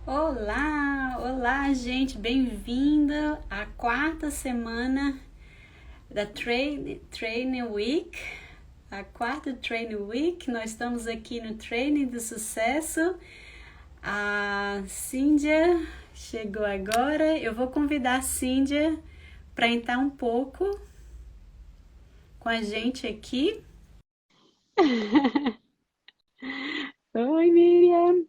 Olá, olá, gente, bem-vinda à quarta semana da Training Week, a quarta Training Week. Nós estamos aqui no Training do Sucesso. A Cíndia chegou agora. Eu vou convidar a Cíndia para entrar um pouco com a gente aqui. Oi, Miriam.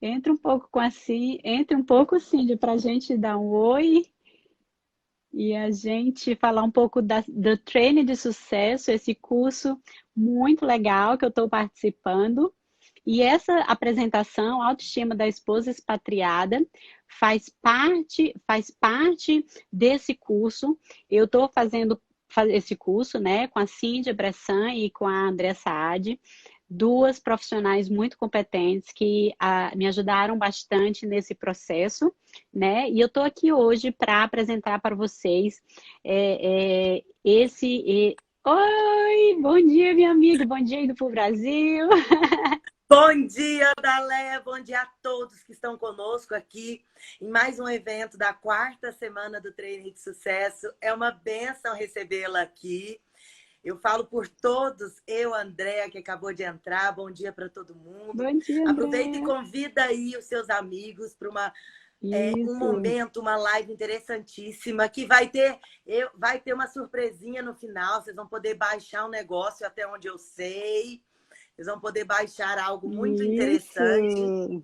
Entre um pouco, Cíndia, para a gente dar um oi e a gente falar um pouco do Treine de Sucesso, esse curso muito legal que eu estou participando. E essa apresentação, Autoestima da Esposa Expatriada, faz parte desse curso. Eu estou fazendo esse curso, né, com a Cíndia Bressan e com a André Saad, duas profissionais muito competentes que me ajudaram bastante nesse processo, né? E eu estou aqui hoje para apresentar para vocês esse. Oi, bom dia, minha amiga, bom dia indo para o Brasil. Bom dia, Dalé! Bom dia a todos que estão conosco aqui em mais um evento da quarta semana do Treino de Sucesso. É uma bênção recebê-la aqui. Eu falo por todos, eu, Andréa, que acabou de entrar. Bom dia para todo mundo. Bom dia, Aproveita e André. convida aí os seus amigos para um Isso. momento, uma live interessantíssima que vai ter uma surpresinha no final. Vocês vão poder baixar um negócio até onde eu sei. Vocês vão poder baixar algo muito interessante. Isso.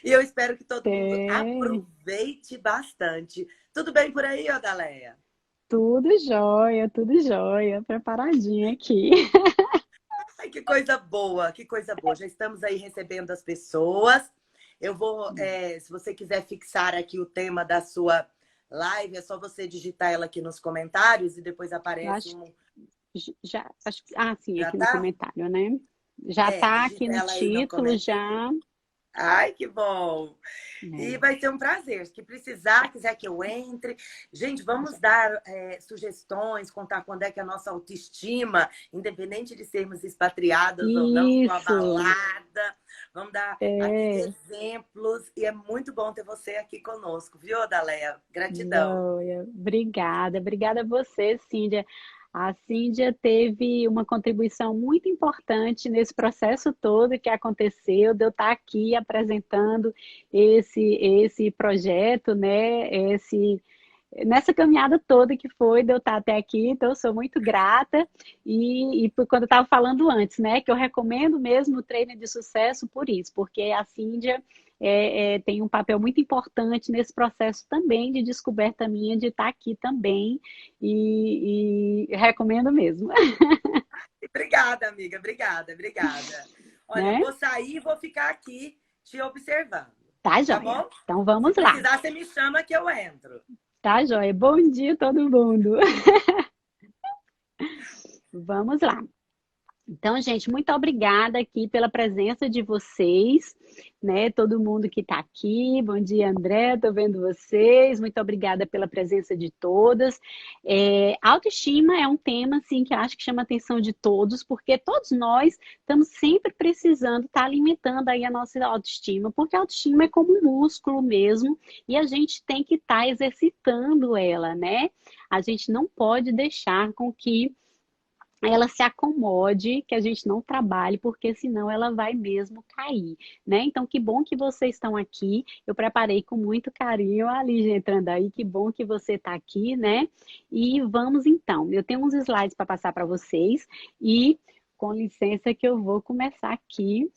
E eu espero que todo mundo Tem. aproveite bastante. Tudo bem por aí, Odaleia? Tudo jóia, preparadinha aqui. Ai, que coisa boa, que coisa boa. Já estamos aí recebendo as pessoas. Eu vou, se você quiser fixar aqui o tema da sua live, é só você digitar ela aqui nos comentários e depois Eu aparece acho um. que sim, Já aqui no tá? comentário, né? Já tá aqui Digita no ela aí no título, comentário. já. Ai, que bom! E É. vai ser um prazer. Se precisar, quiser que eu entre. Gente, vamos dar sugestões, contar quando é que a nossa autoestima, independente de sermos expatriadas ou não, ficou Isso. abalada. Vamos dar aqui É. exemplos. E é muito bom ter você aqui conosco, viu, Odaleia? Gratidão. Joia. Obrigada a você, Cíndia. A Cíndia teve uma contribuição muito importante nesse processo todo que aconteceu, de eu estar aqui apresentando esse projeto, né? Nessa caminhada toda que foi de eu estar até aqui, então eu sou muito grata. E quando eu estava falando antes, né, que eu recomendo mesmo o treino de sucesso por isso, porque a Cíndia tem um papel muito importante nesse processo também de descoberta minha de estar aqui também, e recomendo mesmo, Obrigada, amiga. Obrigada, obrigada. Olha, eu né? vou sair e vou ficar aqui te observando. Tá, Tá joia. bom? Então Se vamos lá. precisar, você me chama que eu entro. Tá, joia. Bom dia, todo mundo. Vamos lá. Então, gente, muito obrigada aqui pela presença de vocês, né? Todo mundo que está aqui. Bom dia, André, estou vendo vocês. Muito obrigada pela presença de todas. Autoestima é um tema, assim, que eu acho que chama a atenção de todos, porque todos nós estamos sempre precisando estar alimentando aí a nossa autoestima, porque a autoestima é como um músculo mesmo, e a gente tem que estar exercitando ela, né? A gente não pode deixar com que ela se acomode, que a gente não trabalhe, porque senão ela vai mesmo cair, né? Então, que bom que vocês estão aqui. Eu preparei com muito carinho a Lígia entrando aí. Que bom que você está aqui, né? E vamos então. Eu tenho uns slides para passar para vocês e com licença que eu vou começar aqui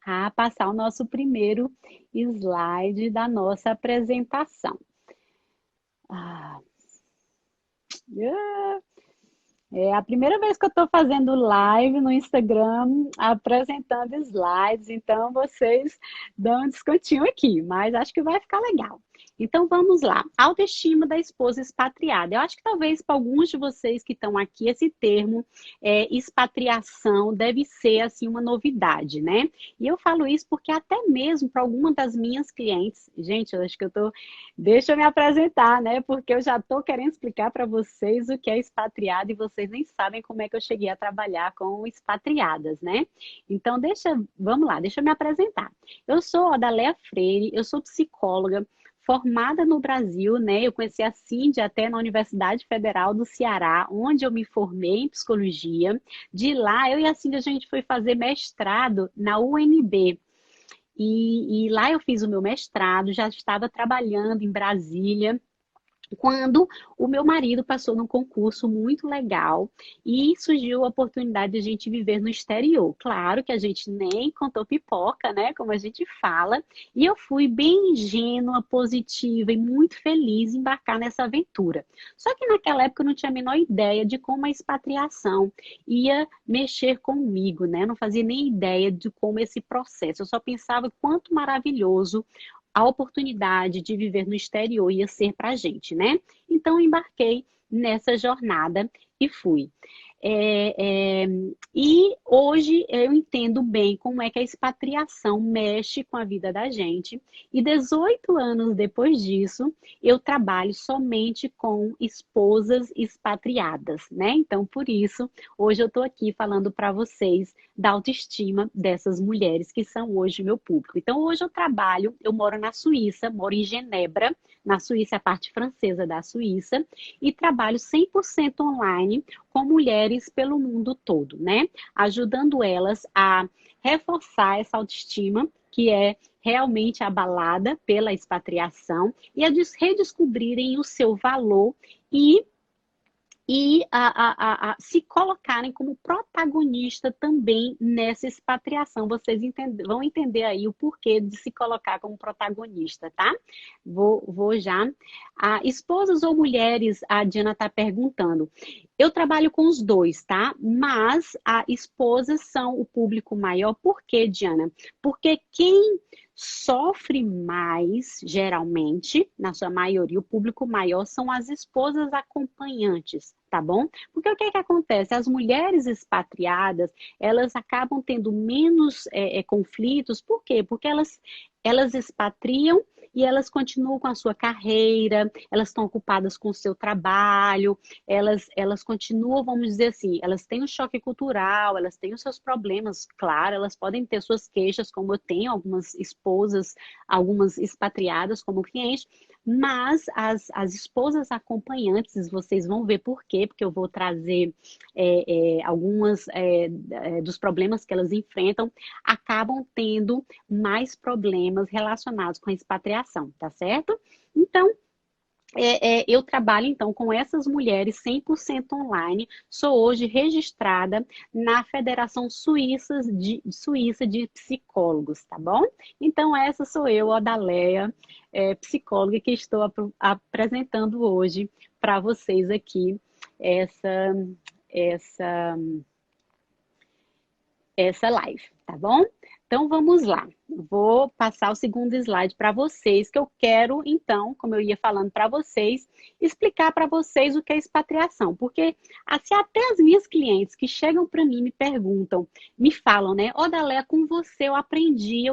a passar o nosso primeiro slide da nossa apresentação. Ah, yeah. É a primeira vez que eu estou fazendo live no Instagram, apresentando slides, então vocês dão um descontinho aqui, mas acho que vai ficar legal. Então vamos lá. Autoestima da esposa expatriada. Eu acho que talvez para alguns de vocês que estão aqui, esse termo expatriação deve ser assim uma novidade, né? E eu falo isso porque até mesmo para algumas das minhas clientes, gente, eu acho que deixa eu me apresentar, né? Porque eu já estou querendo explicar para vocês o que é expatriado e vocês nem sabem como é que eu cheguei a trabalhar com expatriadas, né? Então vamos lá, deixa eu me apresentar. Eu sou a Odaléa Freire, eu sou psicóloga, formada no Brasil, né? Eu conheci a Cindy até na Universidade Federal do Ceará, onde eu me formei em psicologia. De lá, eu e a Cindy, a gente foi fazer mestrado na UNB. E lá eu fiz o meu mestrado, já estava trabalhando em Brasília, quando o meu marido passou num concurso muito legal e surgiu a oportunidade de a gente viver no exterior. Claro que a gente nem contou pipoca, né? Como a gente fala. E eu fui bem ingênua, positiva e muito feliz em embarcar nessa aventura. Só que naquela época eu não tinha a menor ideia de como a expatriação ia mexer comigo, né? Eu não fazia nem ideia de como esse processo. Eu só pensava quanto maravilhoso a oportunidade de viver no exterior ia ser para a gente, né? Então, embarquei nessa jornada e fui. E hoje eu entendo bem como é que a expatriação mexe com a vida da gente. E 18 anos depois disso, eu trabalho somente com esposas expatriadas, né? Então, por isso, hoje eu estou aqui falando para vocês da autoestima dessas mulheres que são hoje meu público. Então, hoje eu moro na Suíça, moro em Genebra, na Suíça, a parte francesa da Suíça, e trabalho 100% online com mulheres pelo mundo todo, né? Ajudando elas a reforçar essa autoestima que é realmente abalada pela expatriação e a redescobrirem o seu valor e se colocarem como protagonista também nessa expatriação. Vocês vão entender aí o porquê de se colocar como protagonista, tá? Vou já. Esposas ou mulheres, a Diana está perguntando. Eu trabalho com os dois, tá? Mas as esposas são o público maior. Por quê, Diana? Porque quem sofre mais, geralmente, na sua maioria, o público maior são as esposas acompanhantes, tá bom? Porque o que é que acontece? As mulheres expatriadas, elas acabam tendo menos conflitos. Por quê? Porque elas expatriam e elas continuam com a sua carreira, elas estão ocupadas com o seu trabalho, elas continuam, vamos dizer assim, elas têm um choque cultural, elas têm os seus problemas, claro, elas podem ter suas queixas, como eu tenho algumas esposas, algumas expatriadas como cliente, mas as esposas acompanhantes, vocês vão ver por quê, porque eu vou trazer algumas dos problemas que elas enfrentam, acabam tendo mais problemas relacionados com a expatriação, tá certo? Então, eu trabalho, então, com essas mulheres 100% online. Sou hoje registrada na Federação Suíça de Psicólogos, tá bom? Então, essa sou eu, Odaléa, psicóloga, que estou apresentando hoje para vocês aqui essa live, tá bom? Então, vamos lá. Vou passar o segundo slide para vocês, que eu quero, então, como eu ia falando para vocês, explicar para vocês o que é expatriação. Porque assim, até as minhas clientes que chegam para mim me perguntam, me falam, né? Odaléa, com você eu aprendi,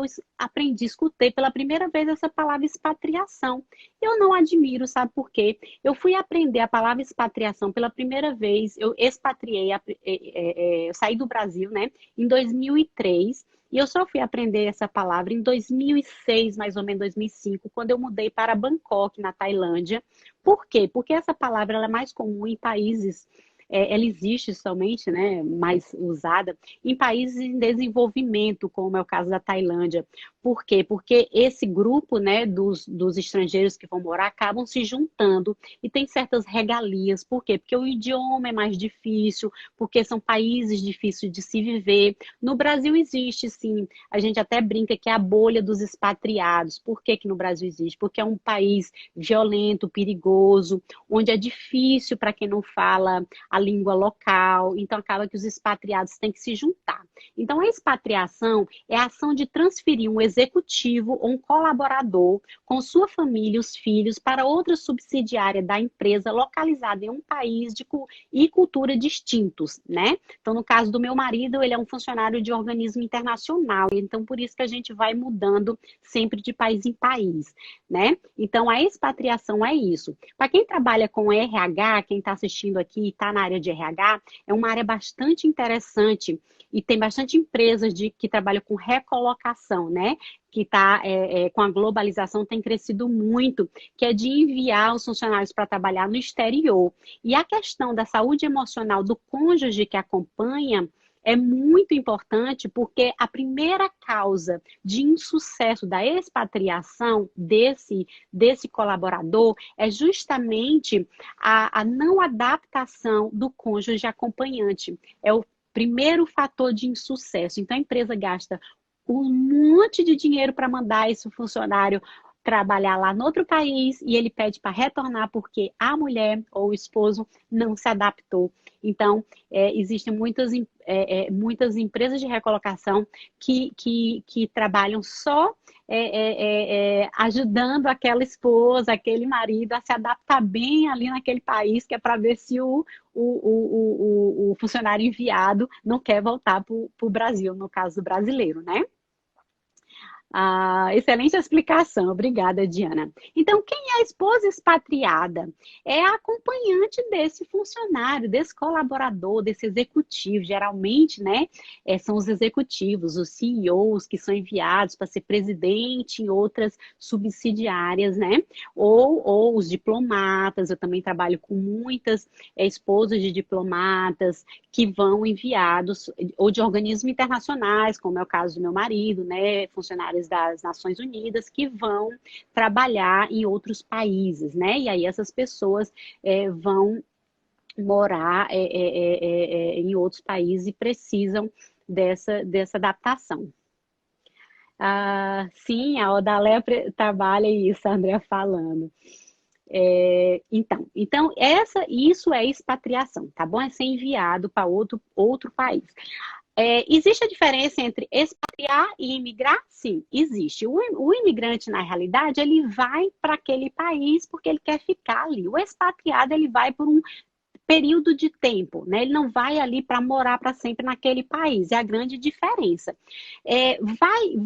escutei pela primeira vez essa palavra expatriação. Eu não admiro, sabe por quê? Eu fui aprender a palavra expatriação pela primeira vez, eu expatriei, eu saí do Brasil, né? Em 2003. E eu só fui aprender essa palavra em 2006, mais ou menos 2005, quando eu mudei para Bangkok, na Tailândia. Por quê? Porque essa palavra ela é mais comum em países, ela existe somente, né, mais usada, em países em desenvolvimento, como é o caso da Tailândia. Por quê? Porque esse grupo, né, dos estrangeiros que vão morar acabam se juntando e tem certas regalias. Por quê? Porque o idioma é mais difícil, porque são países difíceis de se viver. No Brasil existe, sim, a gente até brinca que é a bolha dos expatriados. Por que que no Brasil existe? Porque é um país violento, perigoso, onde é difícil para quem não fala a língua local, então acaba que os expatriados têm que se juntar. Então, a expatriação é a ação de transferir um executivo ou um colaborador com sua família e os filhos para outra subsidiária da empresa localizada em um país e cultura distintos, né? Então, no caso do meu marido, ele é um funcionário de organismo internacional, então por isso que a gente vai mudando sempre de país em país, né? Então, a expatriação é isso. Para quem trabalha com RH, quem está assistindo aqui e está na área de RH, é uma área bastante interessante e tem bastante empresas que trabalham com recolocação, né? Que está com a globalização tem crescido muito, que é de enviar os funcionários para trabalhar no exterior. E a questão da saúde emocional do cônjuge que acompanha é muito importante, porque a primeira causa de insucesso da expatriação desse colaborador é justamente a não adaptação do cônjuge acompanhante. É o primeiro fator de insucesso. Então, a empresa gasta um monte de dinheiro para mandar esse funcionário trabalhar lá no outro país e ele pede para retornar porque a mulher ou o esposo não se adaptou. Então, existem muitas empresas de recolocação que trabalham só ajudando aquela esposa, aquele marido a se adaptar bem ali naquele país, que é para ver se o funcionário enviado não quer voltar para o Brasil, no caso do brasileiro, né? Excelente explicação, obrigada, Diana. Então, quem é a esposa expatriada? É a acompanhante desse funcionário, desse colaborador, desse executivo. Geralmente, né, são os executivos, os CEOs que são enviados para ser presidente em outras subsidiárias, né? Ou os diplomatas. Eu também trabalho com muitas esposas de diplomatas que vão enviados, ou de organismos internacionais, como é o caso do meu marido, né? Funcionários das Nações Unidas que vão trabalhar em outros países, né? E aí essas pessoas vão morar em outros países e precisam dessa adaptação. Sim, a Odalé trabalha isso, a Andrea falando. Então isso é expatriação, tá bom? É ser enviado para outro país. Existe a diferença entre expatriar e imigrar? Sim, existe. O imigrante, na realidade, ele vai para aquele país porque ele quer ficar ali. O expatriado, ele vai por um período de tempo, né? Ele não vai ali para morar para sempre naquele país. É a grande diferença.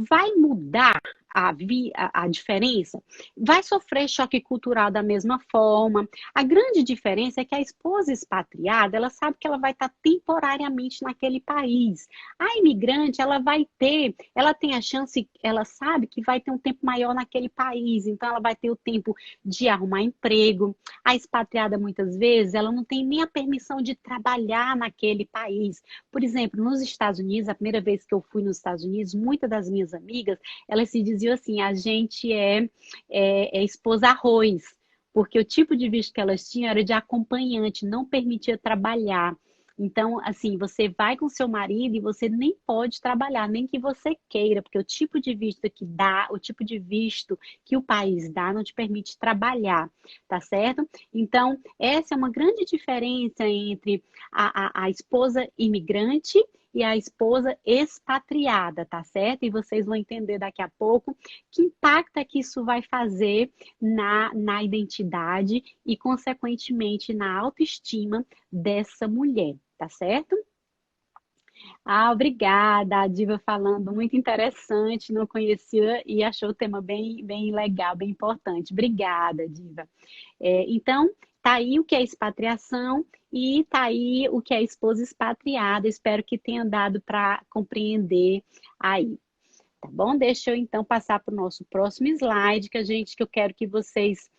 Vai mudar a diferença? Vai sofrer choque cultural da mesma forma. A grande diferença é que a esposa expatriada, ela sabe que ela vai estar temporariamente naquele país. A imigrante, ela tem a chance, ela sabe que vai ter um tempo maior naquele país, então ela vai ter o tempo de arrumar emprego. A expatriada, muitas vezes, ela não tem nem a permissão de trabalhar naquele país. Por exemplo, nos Estados Unidos, a primeira vez que eu fui nos Estados Unidos, muitas das minhas amigas, elas se diziam assim, a gente é esposa arroz, porque o tipo de visto que elas tinham era de acompanhante, não permitia trabalhar. Então, assim, você vai com seu marido e você nem pode trabalhar, nem que você queira, porque o tipo de visto que dá, o tipo de visto que o país dá não te permite trabalhar, tá certo? Então, essa é uma grande diferença entre a esposa imigrante e a esposa expatriada, tá certo? E vocês vão entender daqui a pouco que impacto que isso vai fazer na identidade e, consequentemente, na autoestima dessa mulher, tá certo? Obrigada, a Diva falando, muito interessante, não conhecia e achou o tema bem, bem legal, bem importante. Obrigada, Diva. Então, tá aí o que é expatriação e tá aí o que é esposa expatriada. Espero que tenha dado para compreender aí. Tá bom? Deixa eu então passar para o nosso próximo slide, que eu quero que vocês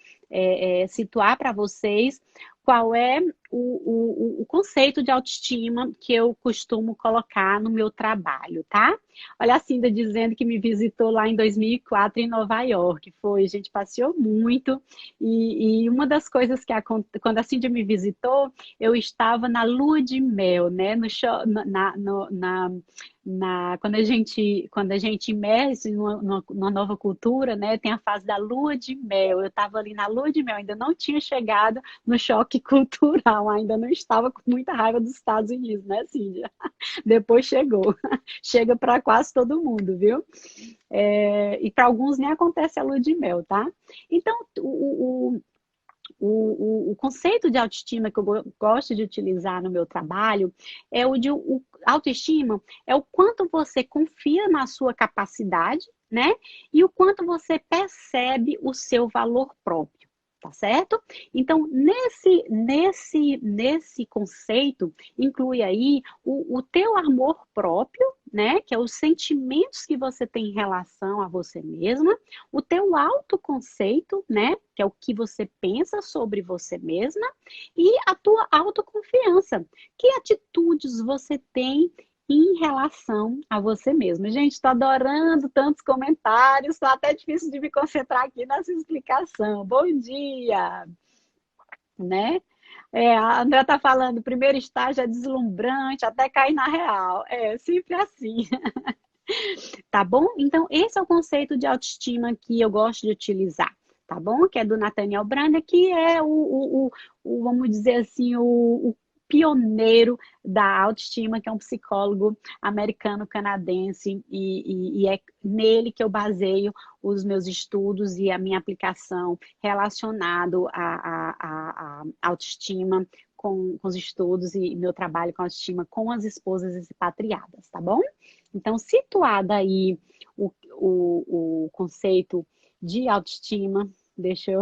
situar para vocês qual é o conceito de autoestima que eu costumo colocar no meu trabalho, tá? Olha a Cinda dizendo que me visitou lá em 2004 em Nova York. Foi, a gente passeou muito e uma das coisas que quando a Cinda me visitou, eu estava na lua de mel, né? quando a gente imerge numa nova cultura, né? Tem a fase da lua de mel. Eu estava ali na lua de mel, ainda não tinha chegado no choque cultural, ainda não estava com muita raiva dos Estados Unidos, né, Cíndia? Depois chegou. Chega para quase todo mundo, viu? E para alguns nem acontece a lua de mel, tá? Então, o conceito de autoestima que eu gosto de utilizar no meu trabalho é autoestima é o quanto você confia na sua capacidade, né? E o quanto você percebe o seu valor próprio, tá certo? Então, nesse conceito, inclui aí o teu amor próprio, né? Que é os sentimentos que você tem em relação a você mesma, o teu autoconceito, né? Que é o que você pensa sobre você mesma, e a tua autoconfiança. Que atitudes você tem em relação a você mesma? Gente, estou adorando tantos comentários, está até difícil de me concentrar aqui nessa explicação. Bom dia! Né? A André está falando, o primeiro estágio é deslumbrante, até cair na real. É sempre assim. Tá bom? Então, esse é o conceito de autoestima que eu gosto de utilizar, tá bom? Que é do Nathaniel Branda, que é vamos dizer assim, o pioneiro da autoestima, que é um psicólogo americano-canadense, e é nele que eu baseio os meus estudos e a minha aplicação relacionado à autoestima com os estudos e meu trabalho com autoestima com as esposas expatriadas, tá bom? Então, situada aí o conceito de autoestima, deixa eu...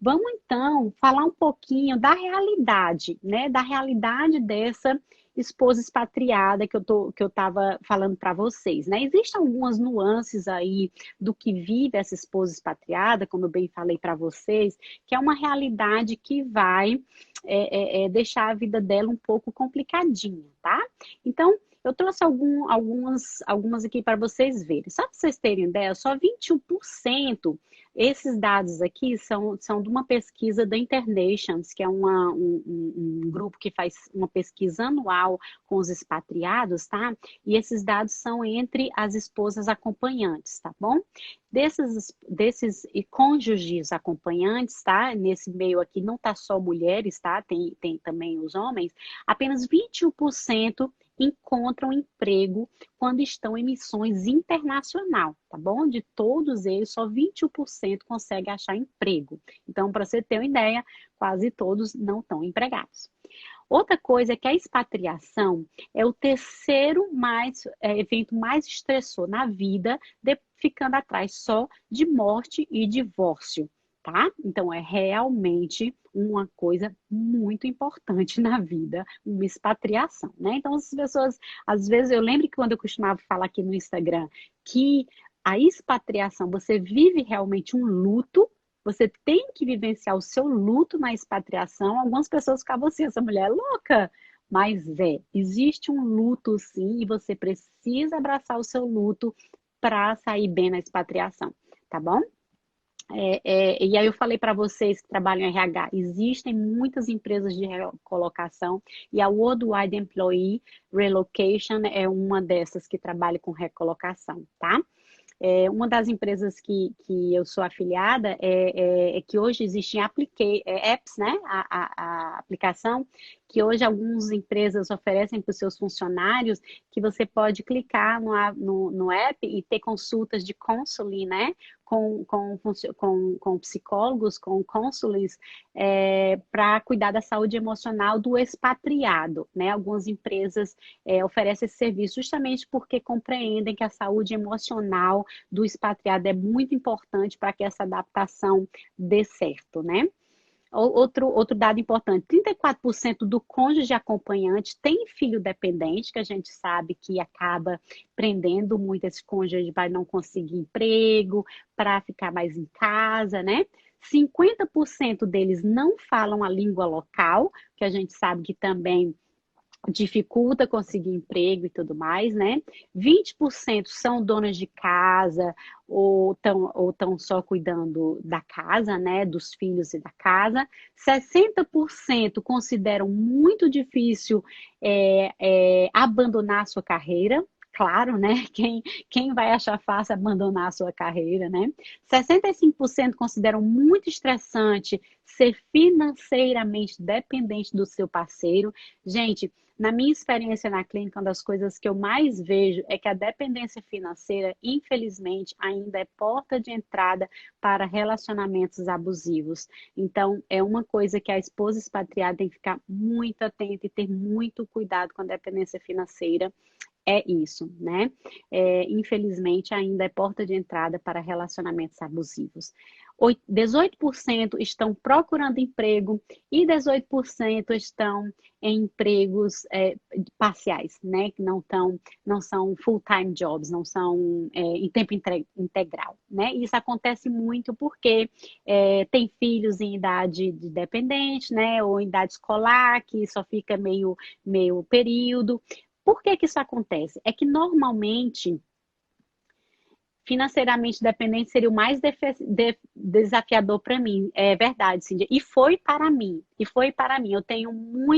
Vamos, então, falar um pouquinho da realidade, né? Da realidade dessa esposa expatriada que eu estava falando para vocês, né? Existem algumas nuances aí do que vive essa esposa expatriada, como eu bem falei para vocês, que é uma realidade que vai deixar a vida dela um pouco complicadinha, tá? Então, eu trouxe algumas aqui para vocês verem. Só para vocês terem ideia, só 21%, esses dados aqui são de uma pesquisa da Internations, que é um grupo que faz uma pesquisa anual com os expatriados, tá? E esses dados são entre as esposas acompanhantes, tá bom? Desses cônjuges acompanhantes, tá? Nesse meio aqui não tá só mulheres, tá? Tem também os homens. Apenas 21% encontram emprego quando estão em missões internacional, tá bom? De todos eles, só 21% conseguem achar emprego. Então, para você ter uma ideia, quase todos não estão empregados. Outra coisa é que a expatriação é o terceiro evento mais estressor na vida, ficando atrás só de morte e divórcio. Tá? Então, é realmente uma coisa muito importante na vida, uma expatriação, né? Então, as pessoas, às vezes, eu lembro que quando eu costumava falar aqui no Instagram que a expatriação, você vive realmente um luto, você tem que vivenciar o seu luto na expatriação. Algumas pessoas ficavam assim, essa mulher é louca, mas existe um luto sim, e você precisa abraçar o seu luto para sair bem na expatriação, tá bom? E aí eu falei para vocês que trabalham em RH, existem muitas empresas de recolocação e a Worldwide Employee Relocation é uma dessas que trabalha com recolocação, tá? Uma das empresas que eu sou afiliada é que hoje existem apps, né? A aplicação que hoje algumas empresas oferecem para os seus funcionários, que você pode clicar no app e ter consultas de counseling, né? Com psicólogos, com cônsules, para cuidar da saúde emocional do expatriado, né? Algumas empresas oferecem esse serviço justamente porque compreendem que a saúde emocional do expatriado é muito importante para que essa adaptação dê certo, né? Outro dado importante, 34% do cônjuge acompanhante tem filho dependente, que a gente sabe que acaba prendendo muito esse cônjuge para não conseguir emprego, para ficar mais em casa, né? 50% deles não falam a língua local, que a gente sabe que também dificulta conseguir emprego e tudo mais, né? 20% são donas de casa ou tão só cuidando da casa, né? Dos filhos e da casa. 60% consideram muito difícil abandonar a sua carreira. Claro, né? Quem vai achar fácil abandonar a sua carreira, né? 65% consideram muito estressante ser financeiramente dependente do seu parceiro. Gente, na minha experiência na clínica, uma das coisas que eu mais vejo é que a dependência financeira, infelizmente, ainda é porta de entrada para relacionamentos abusivos. Então, é uma coisa que a esposa expatriada tem que ficar muito atenta e ter muito cuidado com a dependência financeira. É isso, né? Infelizmente, ainda é porta de entrada para relacionamentos abusivos. 18% estão procurando emprego e 18% estão em empregos parciais, né? Que não são full-time jobs, não são em tempo integral, né? E isso acontece muito porque tem filhos em idade de dependente, né? Ou em idade escolar, que só fica meio período. Por que que isso acontece? É que normalmente financeiramente dependente seria o mais desafiador para mim. É verdade, Cíndia. E foi para mim.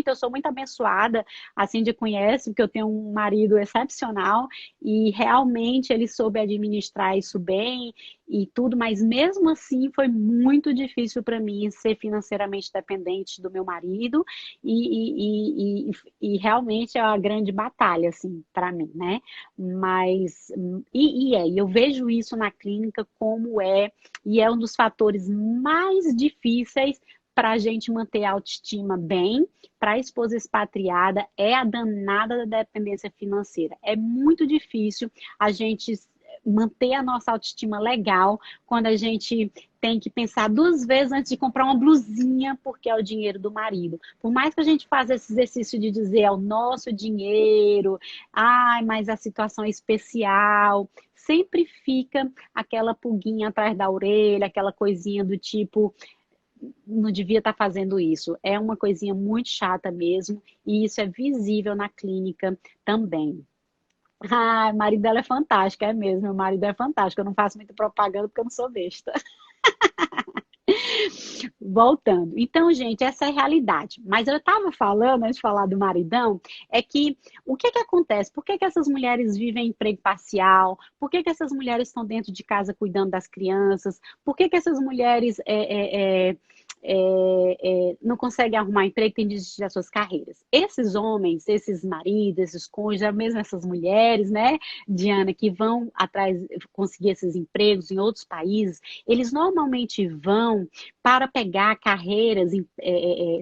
Eu sou muito abençoada. A Cíndia conhece, porque eu tenho um marido excepcional e realmente ele soube administrar isso bem e tudo, mas mesmo assim foi muito difícil para mim ser financeiramente dependente do meu marido e realmente é uma grande batalha, assim, para mim, né? Mas, eu vejo isso na clínica e é um dos fatores mais difíceis para a gente manter a autoestima bem, para a esposa expatriada, é a danada da dependência financeira. É muito difícil a gente manter a nossa autoestima legal quando a gente tem que pensar 2 vezes antes de comprar uma blusinha, porque é o dinheiro do marido. Por mais que a gente faça esse exercício de dizer é o nosso dinheiro, mas a situação é especial, sempre fica aquela pulguinha atrás da orelha, aquela coisinha do tipo, não devia estar fazendo isso. É uma coisinha muito chata mesmo, e isso é visível na clínica também. O marido dela é fantástico, é mesmo, meu marido é fantástico. Eu não faço muita propaganda porque eu não sou besta. Voltando. Então, gente, essa é a realidade. Mas eu estava falando, antes de falar do maridão, é que o que acontece? Por que essas mulheres vivem em emprego parcial? Por que essas mulheres estão dentro de casa cuidando das crianças? Por que essas mulheres não conseguem arrumar emprego e têm de desistir das suas carreiras? Esses homens, esses maridos, esses cônjuges, mesmo essas mulheres, né, Diana, que vão atrás, conseguir esses empregos em outros países, eles normalmente vão para pegar carreiras,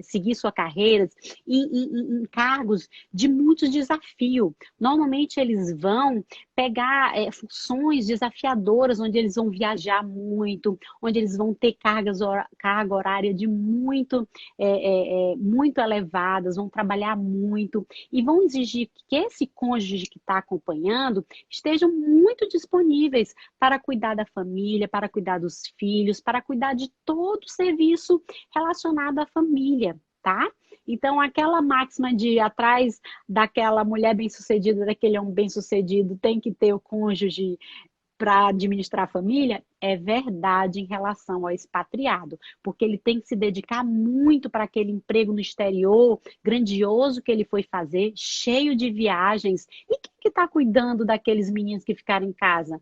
seguir suas carreiras em cargos de muito desafio. Normalmente eles vão pegar funções desafiadoras, onde eles vão viajar muito, onde eles vão ter carga horária de muito elevadas, vão trabalhar muito e vão exigir que esse cônjuge que está acompanhando estejam muito disponíveis para cuidar da família, para cuidar dos filhos, para cuidar de todo o serviço relacionado à família, tá? Então, aquela máxima de atrás daquela mulher bem-sucedida, daquele homem bem-sucedido, tem que ter o cônjuge para administrar a família, é verdade em relação ao expatriado, porque ele tem que se dedicar muito para aquele emprego no exterior, grandioso que ele foi fazer, cheio de viagens. E quem que está cuidando daqueles meninos que ficaram em casa?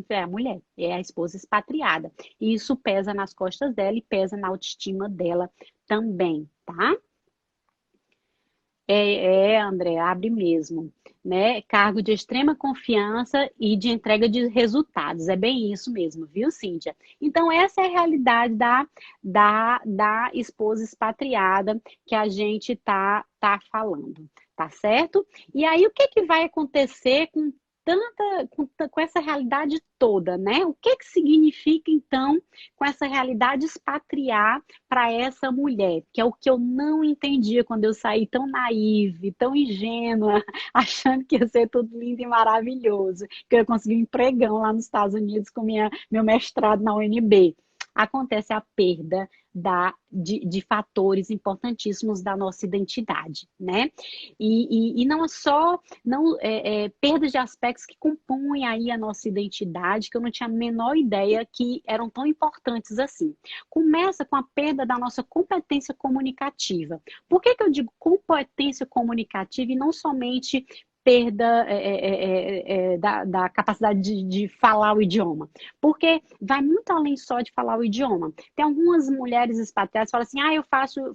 É a mulher, é a esposa expatriada. E isso pesa nas costas dela e pesa na autoestima dela também, tá? André, abre mesmo, né? Cargo de extrema confiança e de entrega de resultados. É bem isso mesmo, viu, Cíntia? Então, essa é a realidade da esposa expatriada que a gente tá falando, tá certo? E aí, o que vai acontecer com essa realidade toda, né? O que significa, então, com essa realidade expatriar para essa mulher? Que é o que eu não entendia quando eu saí tão naive, tão ingênua, achando que ia ser tudo lindo e maravilhoso, que eu ia conseguir um empregão lá nos Estados Unidos com meu mestrado na UNB. acontece a perda de fatores importantíssimos da nossa identidade, né? E não é só perda de aspectos que compõem aí a nossa identidade, que eu não tinha a menor ideia que eram tão importantes assim. Começa com a perda da nossa competência comunicativa. Por que eu digo competência comunicativa e não somente perda da capacidade de falar o idioma? Porque vai muito além só de falar o idioma. Tem algumas mulheres expatriadas que falam assim, eu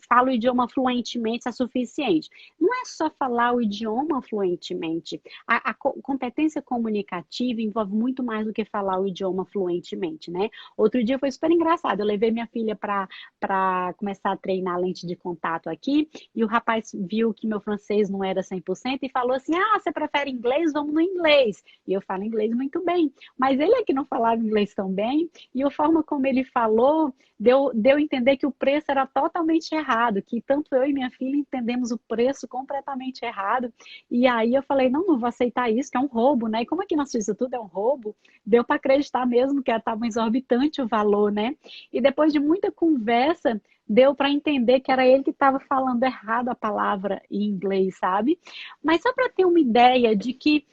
falo o idioma fluentemente, isso é suficiente. Não é só falar o idioma fluentemente. A competência comunicativa envolve muito mais do que falar o idioma fluentemente, né? Outro dia foi super engraçado, eu levei minha filha para começar a treinar lente de contato aqui, e o rapaz viu que meu francês não era 100% e falou assim, você prefere inglês? Vamos no inglês. E eu falo inglês muito bem. Mas ele é que não falava inglês tão bem, e a forma como ele falou, deu a entender que o preço era totalmente errado, que tanto eu e minha filha entendemos o preço completamente errado. E aí eu falei, não vou aceitar isso, que é um roubo, né? E como aqui na Suíça tudo é um roubo, deu para acreditar mesmo que estava exorbitante o valor, né? E depois de muita conversa, deu para entender que era ele que estava falando errado a palavra em inglês, sabe? Mas só para ter uma ideia de que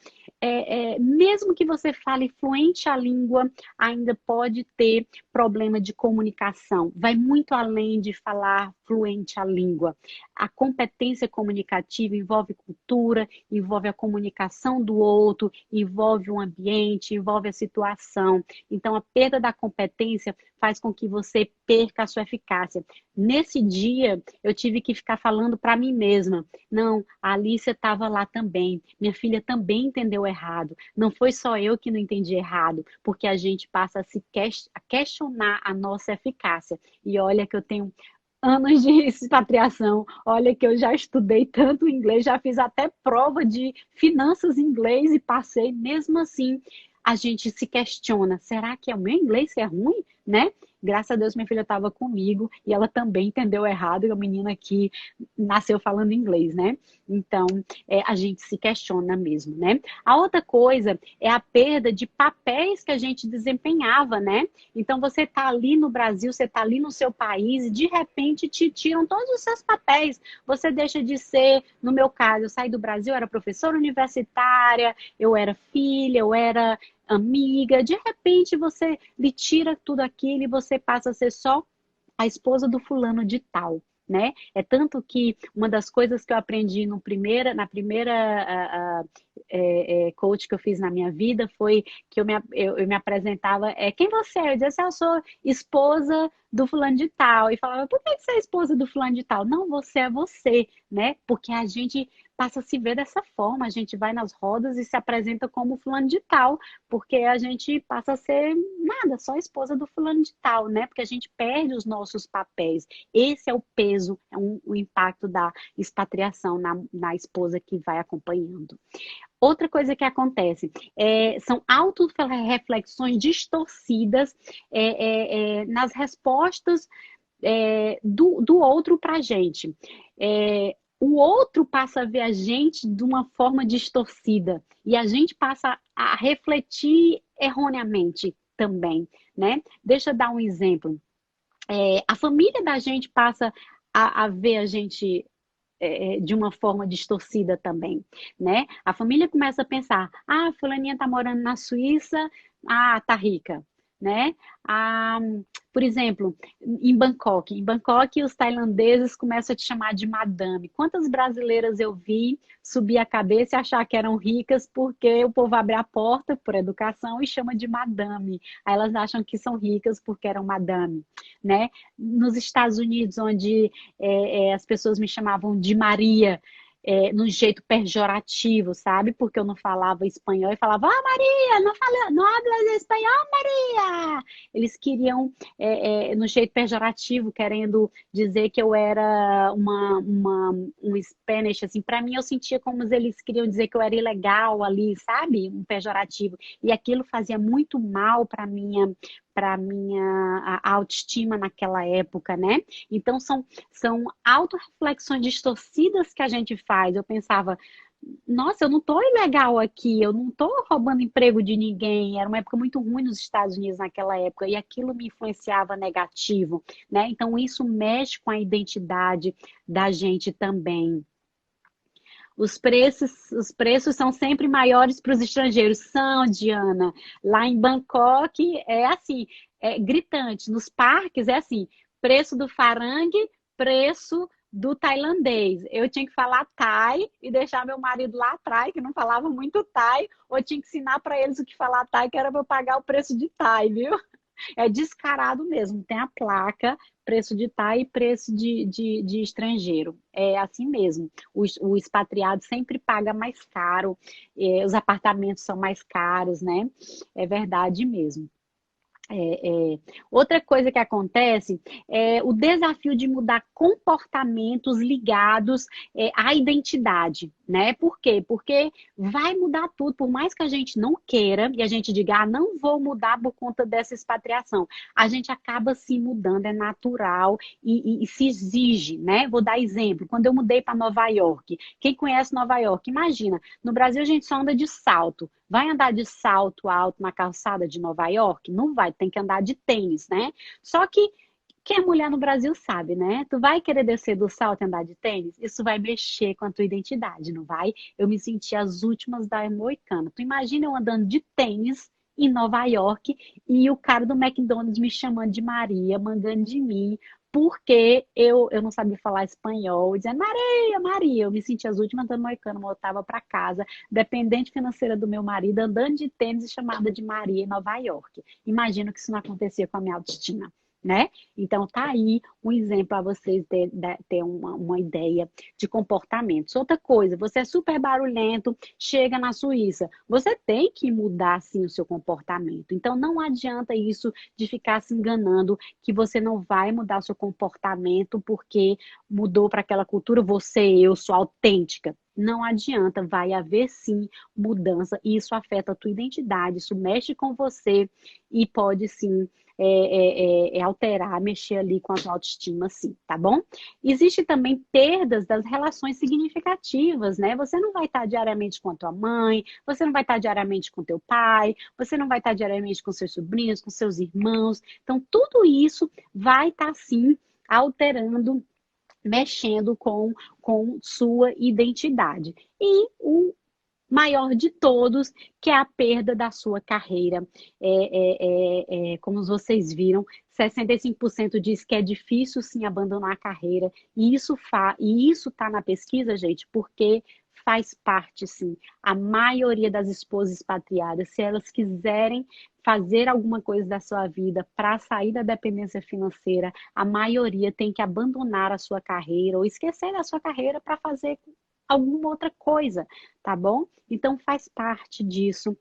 mesmo que você fale fluente a língua, ainda pode ter problema de comunicação. Vai muito além de falar fluente a língua. A competência comunicativa envolve cultura, envolve a comunicação do outro, envolve o ambiente, envolve a situação. Então, a perda da competência faz com que você perca a sua eficácia. Nesse dia, eu tive que ficar falando para mim mesma. Não, a Alicia estava lá também. Minha filha também entendeu errado. Não foi só eu que não entendi errado, porque a gente passa a questionar a nossa eficácia. E olha que eu tenho anos de expatriação. Olha que eu já estudei tanto inglês, já fiz até prova de finanças em inglês e passei. Mesmo assim, a gente se questiona, será que é o meu inglês que é ruim, né? Graças a Deus, minha filha estava comigo e ela também entendeu errado, a menina que nasceu falando inglês, né? Então, a gente se questiona mesmo, né? A outra coisa é a perda de papéis que a gente desempenhava, né? Então, você está ali no Brasil, você está ali no seu país e, de repente, te tiram todos os seus papéis. Você deixa de ser, no meu caso, eu saí do Brasil, eu era professora universitária, eu era filha, eu era amiga, de repente você lhe tira tudo aquilo e você passa a ser só a esposa do fulano de tal, né? É tanto que uma das coisas que eu aprendi na primeira coach que eu fiz na minha vida foi que eu me apresentava, quem você é? Eu dizia assim, eu sou esposa do fulano de tal, e falava, por que você é esposa do fulano de tal? Não, você é você, né? Porque a gente passa a se ver dessa forma, a gente vai nas rodas e se apresenta como fulano de tal, porque a gente passa a ser nada, só esposa do fulano de tal, né? Porque a gente perde os nossos papéis. Esse é o peso, o impacto da expatriação na esposa que vai acompanhando. Outra coisa que acontece são autorreflexões distorcidas nas respostas do outro para a gente. O outro passa a ver a gente de uma forma distorcida e a gente passa a refletir erroneamente também, né? Deixa eu dar um exemplo. A família da gente passa a ver a gente de uma forma distorcida também, né? A família começa a pensar, fulaninha tá morando na Suíça, tá rica, né? Por exemplo, em Bangkok os tailandeses começam a te chamar de madame. Quantas brasileiras eu vi subir a cabeça e achar que eram ricas porque o povo abre a porta por educação e chama de madame. Aí elas acham que são ricas porque eram madame, né? Nos Estados Unidos, onde as pessoas me chamavam de Maria, num jeito pejorativo, sabe? Porque eu não falava espanhol e falava, Maria, não hablas espanhol, Maria! Eles queriam, no jeito pejorativo, querendo dizer que eu era um Spanish, assim, para mim eu sentia como se eles queriam dizer que eu era ilegal ali, sabe? Um pejorativo. E aquilo fazia muito mal para minha autoestima naquela época, né? Então, são autorreflexões distorcidas que a gente faz. Eu pensava, nossa, eu não tô ilegal aqui, eu não tô roubando emprego de ninguém. Era uma época muito ruim nos Estados Unidos naquela época e aquilo me influenciava negativo, né? Então isso mexe com a identidade da gente também. Os preços são sempre maiores para os estrangeiros. São, Diana. Lá em Bangkok é assim, é gritante. Nos parques é assim, preço do farangue, preço do tailandês. Eu tinha que falar thai e deixar meu marido lá atrás, que não falava muito thai, ou eu tinha que ensinar para eles o que falar thai, que era para eu pagar o preço de thai, viu? É descarado mesmo. Tem a placa, preço de Thai e preço de estrangeiro. É assim mesmo. O expatriado sempre paga mais caro, os apartamentos são mais caros, né? É verdade mesmo. Outra coisa que acontece é o desafio de mudar comportamentos ligados à identidade, né? Por quê? Porque vai mudar tudo, por mais que a gente não queira e a gente diga, ah, não vou mudar por conta dessa expatriação. A gente acaba se mudando, é natural e se exige, né? Vou dar exemplo. Quando eu mudei para Nova York, quem conhece Nova York, imagina, no Brasil a gente só anda de salto. Vai andar de salto alto na calçada de Nova York? Não vai, tem que andar de tênis, né? Só que quem é mulher no Brasil sabe, né? Tu vai querer descer do salto e andar de tênis? Isso vai mexer com a tua identidade, não vai? Eu me senti as últimas da Moicana. Tu imagina eu andando de tênis em Nova York e o cara do McDonald's me chamando de Maria, mandando de mim, porque eu não sabia falar espanhol, dizendo Maria, Maria. Eu me senti as últimas da Moicana, eu voltava para casa, dependente financeira do meu marido, andando de tênis e chamada de Maria em Nova York. Imagino que isso não acontecia com a minha autoestima, né? Então, tá aí um exemplo para vocês ter uma ideia de comportamentos. Outra coisa, você é super barulhento, chega na Suíça, você tem que mudar, sim, o seu comportamento. Então, não adianta isso de ficar se enganando que você não vai mudar o seu comportamento porque mudou para aquela cultura, eu sou autêntica. Não adianta, vai haver sim mudança e isso afeta a tua identidade, isso mexe com você e pode sim alterar, mexer ali com a tua autoestima, sim, tá bom? Existe também perdas das relações significativas, né? Você não vai estar diariamente com a tua mãe, você não vai estar diariamente com teu pai, você não vai estar diariamente com seus sobrinhos, com seus irmãos. Então, tudo isso vai estar, sim, alterando, mexendo com sua identidade. E o maior de todos, que é a perda da sua carreira. Como vocês viram, 65% diz que é difícil sim abandonar a carreira, e isso está na pesquisa, gente, porque faz parte, sim. A maioria das esposas expatriadas, se elas quiserem fazer alguma coisa da sua vida para sair da dependência financeira, a maioria tem que abandonar a sua carreira ou esquecer da sua carreira para fazer alguma outra coisa, tá bom? Então faz parte disso.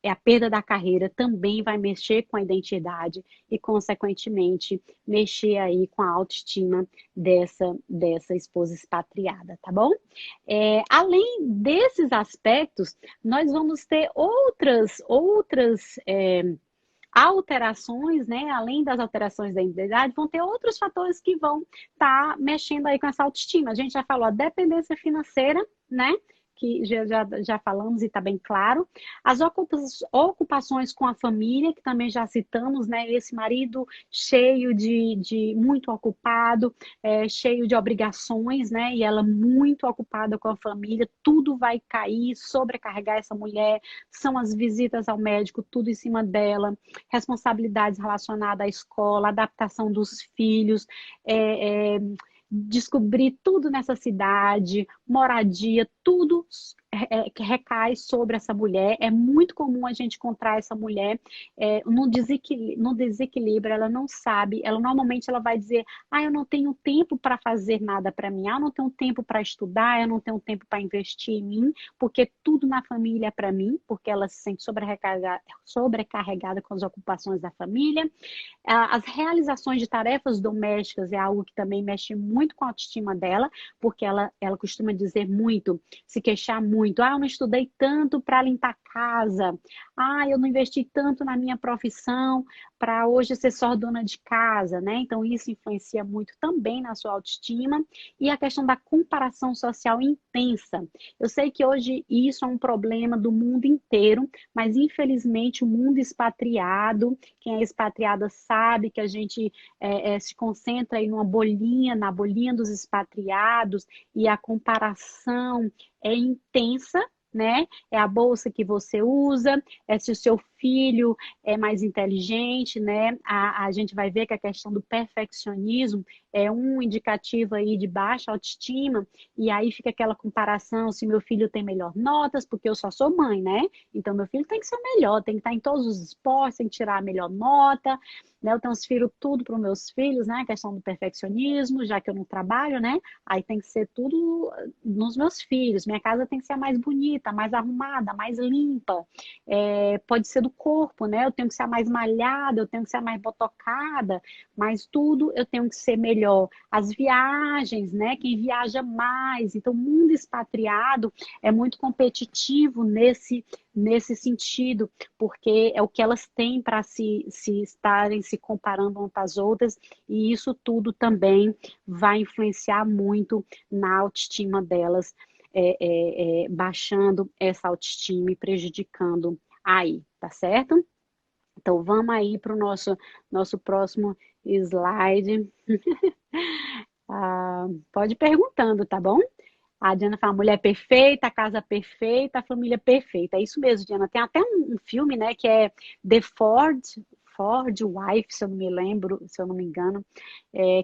A perda da carreira também vai mexer com a identidade e, consequentemente, mexer aí com a autoestima dessa esposa expatriada, tá bom? Além desses aspectos, nós vamos ter outras alterações, né? Além das alterações da identidade, vão ter outros fatores que vão estar mexendo aí com essa autoestima. A gente já falou a dependência financeira, né? Que já falamos e está bem claro. As ocupações com a família, que também já citamos, né? Esse marido cheio de muito ocupado, cheio de obrigações, né? E ela muito ocupada com a família, tudo vai cair, sobrecarregar essa mulher, são as visitas ao médico, tudo em cima dela, responsabilidades relacionadas à escola, adaptação dos filhos, descobrir tudo nessa cidade, moradia, tudo que recai sobre essa mulher. É muito comum a gente encontrar essa mulher no desequilíbrio, ela não sabe, normalmente ela vai dizer, eu não tenho tempo para fazer nada para mim, eu não tenho tempo para estudar, eu não tenho tempo para investir em mim, porque tudo na família é para mim, porque ela se sente sobrecarregada com as ocupações da família. As realizações de tarefas domésticas é algo que também mexe muito com a autoestima dela, porque ela costuma dizer muito, se queixar muito. Ah, eu não estudei tanto para limpar a casa. Ah, eu não investi tanto na minha profissão para hoje ser só dona de casa, né? Então, isso influencia muito também na sua autoestima. E a questão da comparação social intensa. Eu sei que hoje isso é um problema do mundo inteiro, mas infelizmente o mundo expatriado, quem é expatriada sabe que a gente se concentra aí numa bolinha, na bolinha dos expatriados, e a comparação é intensa, né? É a bolsa que você usa, é se o seu filho é mais inteligente, né? A gente vai ver que a questão do perfeccionismo é um indicativo aí de baixa autoestima, e aí fica aquela comparação, se meu filho tem melhor notas, porque eu só sou mãe, né? Então meu filho tem que ser o melhor, tem que estar em todos os esportes, tem que tirar a melhor nota, né? Eu transfiro tudo para os meus filhos, né? A questão do perfeccionismo, já que eu não trabalho, né? Aí tem que ser tudo nos meus filhos. Minha casa tem que ser mais bonita, mais arrumada, mais limpa. Pode ser do corpo, né? Eu tenho que ser a mais malhada, eu tenho que ser a mais botocada, mas tudo eu tenho que ser melhor. As viagens, né? Quem viaja mais. Então, o mundo expatriado é muito competitivo nesse sentido, porque é o que elas têm para se estarem se comparando umas com as outras, e isso tudo também vai influenciar muito na autoestima delas, baixando essa autoestima e prejudicando aí, tá certo? Então vamos aí para o nosso próximo slide. Pode ir perguntando, tá bom? A Diana fala, mulher perfeita, a casa perfeita, a família perfeita. É isso mesmo, Diana. Tem até um filme, né, que é The Ford Wife, se eu não me lembro, se eu não me engano,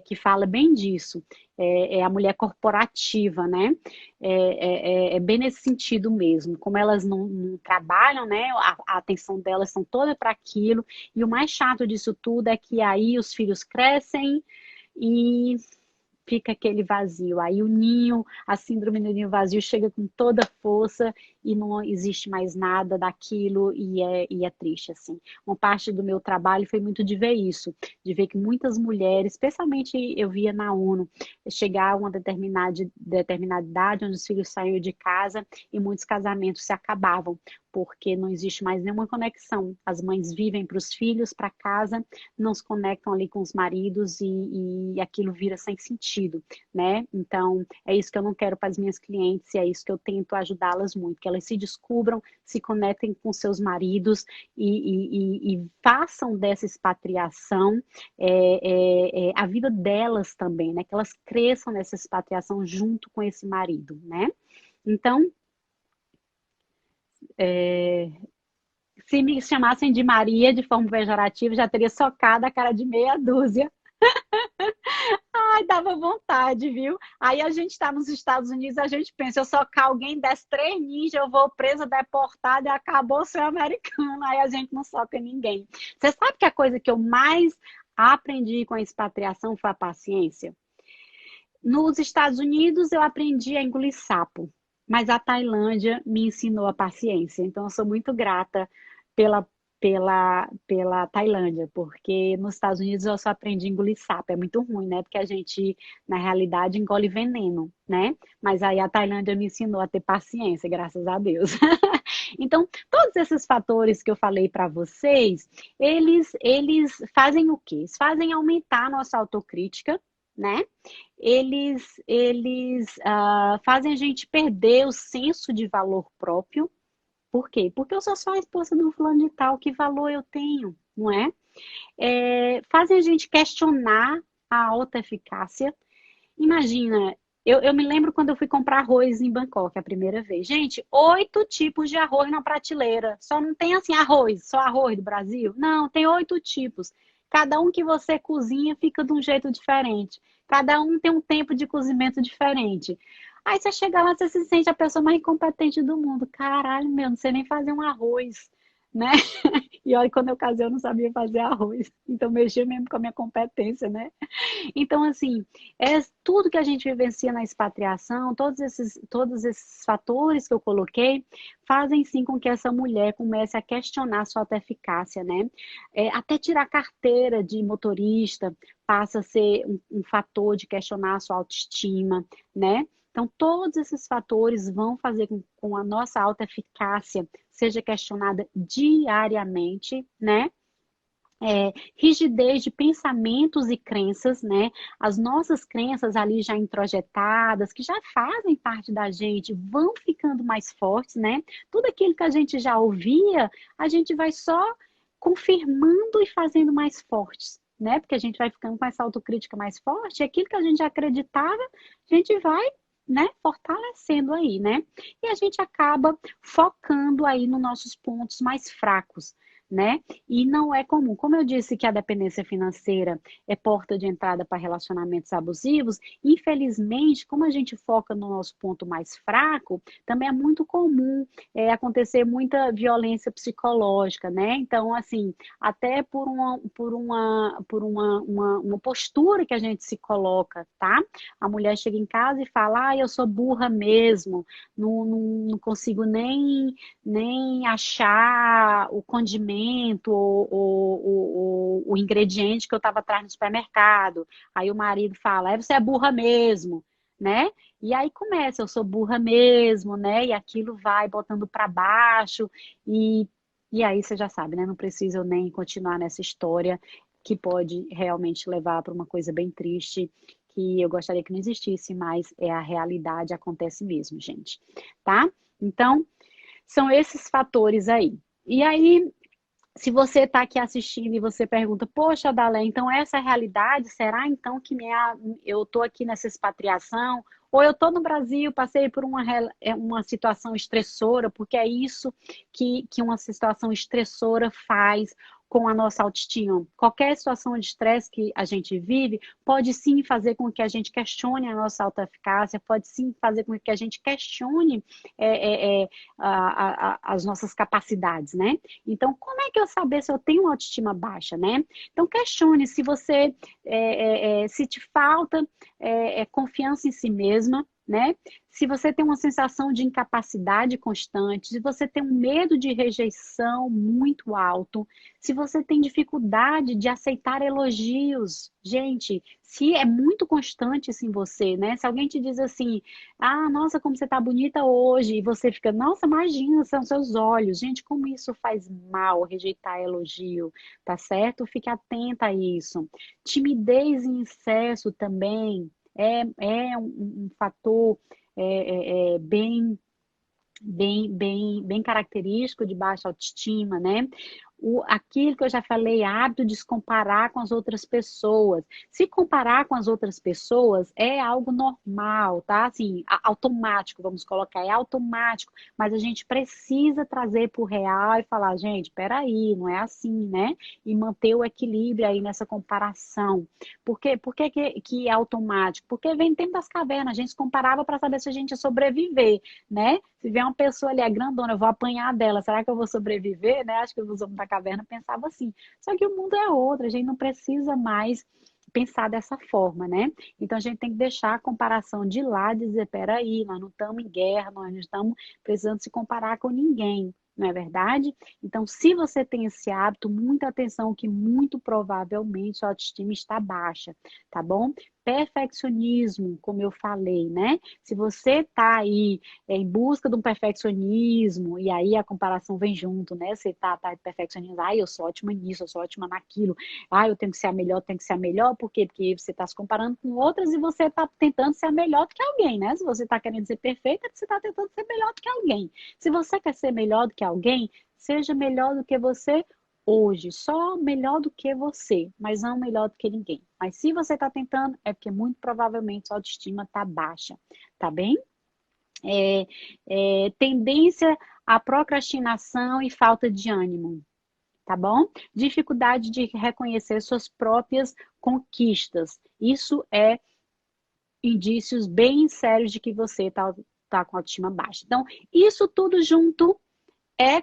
que fala bem disso. É a mulher corporativa, né? É bem nesse sentido mesmo. Como elas não trabalham, né? A atenção delas são toda para aquilo. E o mais chato disso tudo é que aí os filhos crescem e fica aquele vazio. Aí o ninho, a síndrome do ninho vazio chega com toda a força e não existe mais nada daquilo, e é triste, assim. Uma parte do meu trabalho foi muito de ver isso, de ver que muitas mulheres, especialmente eu via na ONU, chegar a uma determinada idade, onde os filhos saíam de casa e muitos casamentos se acabavam, porque não existe mais nenhuma conexão. As mães vivem para os filhos, para casa, não se conectam ali com os maridos, e aquilo vira sem sentido, né? Então, é isso que eu não quero para as minhas clientes, e é isso que eu tento ajudá-las muito, que elas se descubram, se conectem com seus maridos e façam dessa expatriação a vida delas também, né? Que elas cresçam nessa expatriação junto com esse marido, né? Então, se me chamassem de Maria de forma pejorativa, já teria socado a cara de meia dúzia. Ai, dava vontade, viu? Aí a gente tá nos Estados Unidos, a gente pensa, eu socar alguém das 3 ninjas, eu vou presa, deportada e acabou ser americano. Aí a gente não soca ninguém. Você sabe que a coisa que eu mais aprendi com a expatriação foi a paciência? Nos Estados Unidos eu aprendi a engolir sapo, mas a Tailândia me ensinou a paciência. Então eu sou muito grata pela, pela Tailândia, porque nos Estados Unidos eu só aprendi a engolir sapo. É muito ruim, né? Porque a gente, na realidade, engole veneno, né? Mas aí a Tailândia me ensinou a ter paciência, graças a Deus. Então, todos esses fatores que eu falei para vocês, eles fazem o quê? Eles fazem aumentar a nossa autocrítica, né? Eles fazem a gente perder o senso de valor próprio. Por quê? Porque eu sou só a esposa do fulano de tal, que valor eu tenho, não é? Fazem a gente questionar a autoeficácia. Imagina, eu me lembro quando eu fui comprar arroz em Bangkok a primeira vez. Gente, 8 tipos de arroz na prateleira. Só não tem assim arroz, só arroz do Brasil. Não, tem 8 tipos. Cada um que você cozinha fica de um jeito diferente. Cada um tem um tempo de cozimento diferente. Aí você chega lá, você se sente a pessoa mais incompetente do mundo. Caralho, meu, não sei nem fazer um arroz, né? E olha, quando eu casei, eu não sabia fazer arroz. Então, mexia mesmo com a minha competência, né? Então, assim, tudo que a gente vivencia na expatriação, todos esses fatores que eu coloquei, fazem sim com que essa mulher comece a questionar sua autoeficácia, né? Até tirar carteira de motorista passa a ser um fator de questionar a sua autoestima, né? Então, todos esses fatores vão fazer com a nossa autoeficácia seja questionada diariamente, né? Rigidez de pensamentos e crenças, né? As nossas crenças ali já introjetadas, que já fazem parte da gente, vão ficando mais fortes, né? Tudo aquilo que a gente já ouvia, a gente vai só confirmando e fazendo mais fortes, né? Porque a gente vai ficando com essa autocrítica mais forte, e aquilo que a gente já acreditava, a gente vai, né, fortalecendo aí, né? E a gente acaba focando aí nos nossos pontos mais fracos, né? E não é comum. Como eu disse que a dependência financeira é porta de entrada para relacionamentos abusivos, infelizmente, como a gente foca no nosso ponto mais fraco, também é muito comum acontecer muita violência psicológica, né? Então, assim, até por uma postura que a gente se coloca, tá? A mulher chega em casa e fala, eu sou burra mesmo, não consigo nem achar o condimento ou o ingrediente que eu estava atrás no supermercado. Aí o marido fala, você é burra mesmo, né? E aí começa, eu sou burra mesmo, né? E aquilo vai botando para baixo e aí você já sabe, né? Não precisa eu nem continuar nessa história que pode realmente levar para uma coisa bem triste, que eu gostaria que não existisse, mas é a realidade, acontece mesmo, gente, tá? Então, são esses fatores aí. E aí, se você está aqui assistindo e você pergunta, poxa, Dalé, então essa é a realidade? Será então que eu estou aqui nessa expatriação? Ou eu estou no Brasil, passei por uma situação estressora, porque é isso que uma situação estressora faz com a nossa autoestima. Qualquer situação de estresse que a gente vive pode sim fazer com que a gente questione a nossa autoeficácia, pode sim fazer com que a gente questione as nossas capacidades, né? Então, como é que eu saber se eu tenho uma autoestima baixa, né? Então, questione se você, se te falta confiança em si mesma, né? Se você tem uma sensação de incapacidade constante, se você tem um medo de rejeição muito alto, se você tem dificuldade de aceitar elogios, gente, se é muito constante isso em você, né? Se alguém te diz assim, nossa, como você tá bonita hoje, e você fica, nossa, imagina, são seus olhos. Gente, como isso faz mal, rejeitar elogio, tá certo? Fique atenta a isso. Timidez em excesso também é um fator bem característico de baixa autoestima, né? Aquilo que eu já falei, hábito de se comparar com as outras pessoas. Se comparar com as outras pessoas é algo normal, tá? Assim, automático, vamos colocar, é automático, mas a gente precisa trazer para o real e falar, gente, peraí, não é assim, né? E manter o equilíbrio aí nessa comparação. Por que é automático? Porque vem tempo das cavernas, a gente se comparava para saber se a gente ia sobreviver, né? Se vier uma pessoa ali, grandona, eu vou apanhar dela, será que eu vou sobreviver, né? Acho que os homens da caverna pensavam assim. Só que o mundo é outro, a gente não precisa mais pensar dessa forma, né? Então a gente tem que deixar a comparação de lado e dizer, peraí, nós não estamos em guerra, nós não estamos precisando se comparar com ninguém, não é verdade? Então, se você tem esse hábito, muita atenção que muito provavelmente sua autoestima está baixa, tá bom? Perfeccionismo, como eu falei, né? Se você tá aí em busca de um perfeccionismo, e aí a comparação vem junto, né? Você tá perfeccionismo, eu sou ótima nisso, eu sou ótima naquilo, eu tenho que ser a melhor, tenho que ser a melhor, por quê? Porque você tá se comparando com outras e você tá tentando ser a melhor do que alguém, né? Se você tá querendo ser perfeita, você tá tentando ser melhor do que alguém. Se você quer ser melhor do que alguém, seja melhor do que você hoje, só melhor do que você, mas não melhor do que ninguém. Mas se você está tentando, é porque muito provavelmente sua autoestima está baixa, tá bem? Tendência à procrastinação e falta de ânimo, tá bom? Dificuldade de reconhecer suas próprias conquistas. Isso é indícios bem sérios de que você tá com autoestima baixa. Então, isso tudo junto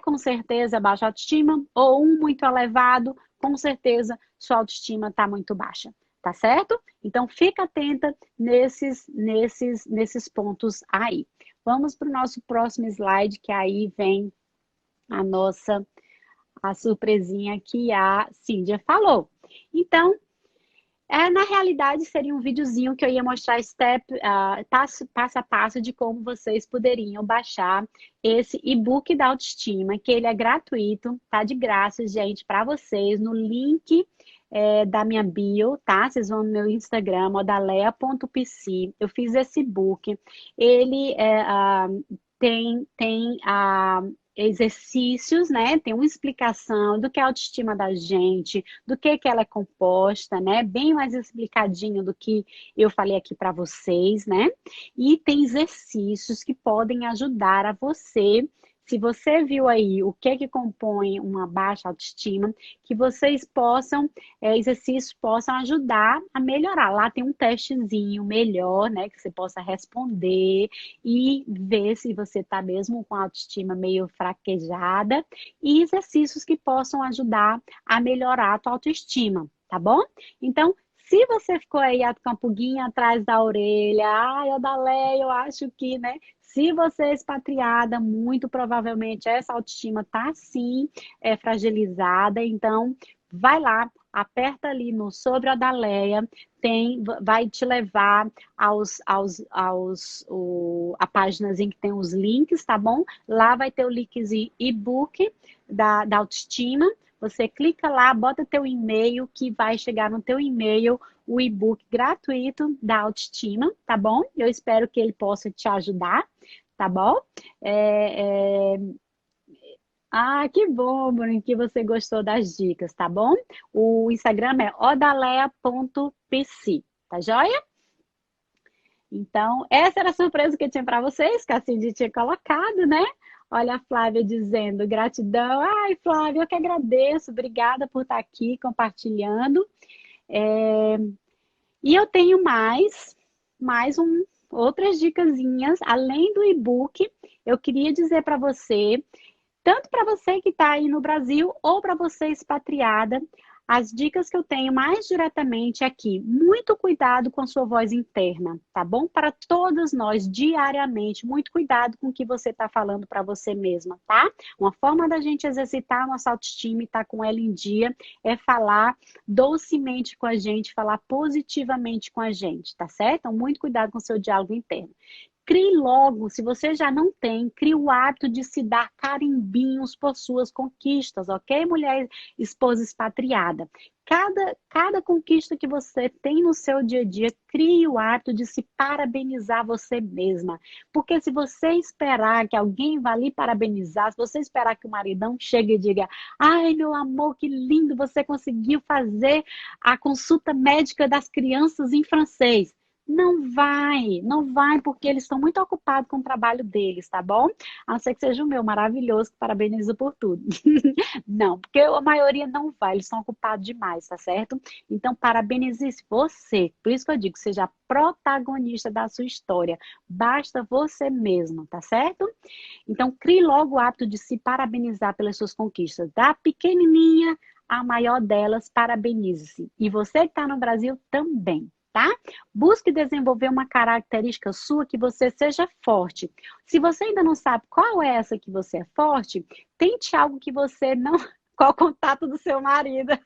com certeza baixa autoestima, ou um muito elevado, com certeza sua autoestima está muito baixa, tá certo? Então fica atenta nesses pontos aí. Vamos para o nosso próximo slide, que aí vem a surpresinha que a Cíndia falou. Então, Na realidade, seria um videozinho que eu ia mostrar passo a passo de como vocês poderiam baixar esse e-book da autoestima, que ele é gratuito, tá de graça, gente, para vocês, no link da minha bio, tá? Vocês vão no meu Instagram, odaleia.pc. Eu fiz esse e-book. Ele tem exercícios, né? Tem uma explicação do que é a autoestima da gente, do que ela é composta, né? Bem mais explicadinho do que eu falei aqui para vocês, né? E tem exercícios que podem ajudar a você. Se você viu aí o que compõe uma baixa autoestima, que vocês exercícios possam ajudar a melhorar. Lá tem um testezinho melhor, né? Que você possa responder e ver se você está mesmo com a autoestima meio fraquejada. E exercícios que possam ajudar a melhorar a tua autoestima, tá bom? Então, se você ficou aí com a pulguinha atrás da orelha, Odaleia, eu acho que, né? Se você é expatriada, muito provavelmente essa autoestima está sim fragilizada. Então, vai lá, aperta ali no Sobre Odaleia, vai te levar a páginazinha que tem os links, tá bom? Lá vai ter o linkzinho e-book da autoestima. Você clica lá, bota teu e-mail, que vai chegar no teu e-mail o e-book gratuito da autoestima, tá bom? Eu espero que ele possa te ajudar, tá bom? Que bom, Bruno, que você gostou das dicas, tá bom? O Instagram é odaleia.pc, tá joia? Então, essa era a surpresa que eu tinha para vocês, que a Cindy tinha colocado, né? Olha a Flávia dizendo gratidão. Ai, Flávia, eu que agradeço. Obrigada por estar aqui compartilhando. E eu tenho outras dicasinhas. Além do e-book, eu queria dizer para você, tanto para você que está aí no Brasil ou para você expatriada, as dicas que eu tenho mais diretamente aqui. Muito cuidado com a sua voz interna, tá bom? Para todos nós, diariamente, muito cuidado com o que você está falando para você mesma, tá? Uma forma da gente exercitar a nossa autoestima e estar com ela em dia é falar docemente com a gente, falar positivamente com a gente, tá certo? Então, muito cuidado com o seu diálogo interno. Crie logo, se você já não tem, crie o hábito de se dar carimbinhos por suas conquistas, ok, mulher esposa expatriada? Cada conquista que você tem no seu dia a dia, crie o hábito de se parabenizar você mesma. Porque se você esperar que alguém vá lhe parabenizar, se você esperar que o maridão chegue e diga: ai, meu amor, que lindo, você conseguiu fazer a consulta médica das crianças em francês. Não vai, porque eles estão muito ocupados com o trabalho deles, tá bom? A não ser que seja o meu maravilhoso, que parabeniza por tudo. Não, porque a maioria não vai, eles estão ocupados demais, tá certo? Então, parabenize você. Por isso que eu digo, seja a protagonista da sua história. Basta você mesmo, tá certo? Então, crie logo o hábito de se parabenizar pelas suas conquistas. Da pequenininha à maior delas, parabenize-se. E você que está no Brasil também. Tá? Busque desenvolver uma característica sua que você seja forte. Se você ainda não sabe qual é essa que você é forte, tente algo que você não... Qual o contato do seu marido?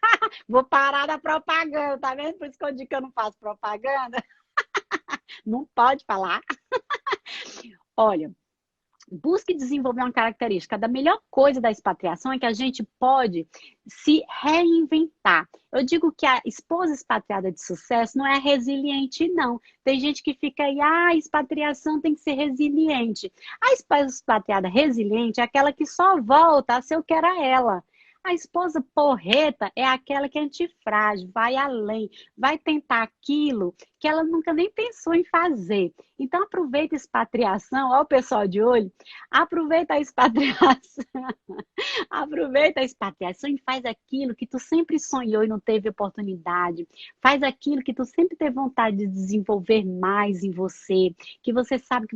Vou parar da propaganda, tá vendo? Por isso que eu digo que eu não faço propaganda. Não pode falar. Olha, busque desenvolver uma característica. Da melhor coisa da expatriação é que a gente pode se reinventar. Eu digo que a esposa expatriada de sucesso não é resiliente, não. Tem gente que fica aí, a expatriação tem que ser resiliente. A esposa expatriada resiliente é aquela que só volta a ser o que era ela. A esposa porreta é aquela que é antifrágil, vai além, vai tentar aquilo que ela nunca nem pensou em fazer. Então, aproveita a expatriação, ó o pessoal de olho, aproveita a expatriação, aproveita a expatriação e faz aquilo que tu sempre sonhou e não teve oportunidade. Faz aquilo que tu sempre teve vontade de desenvolver mais em você, que você sabe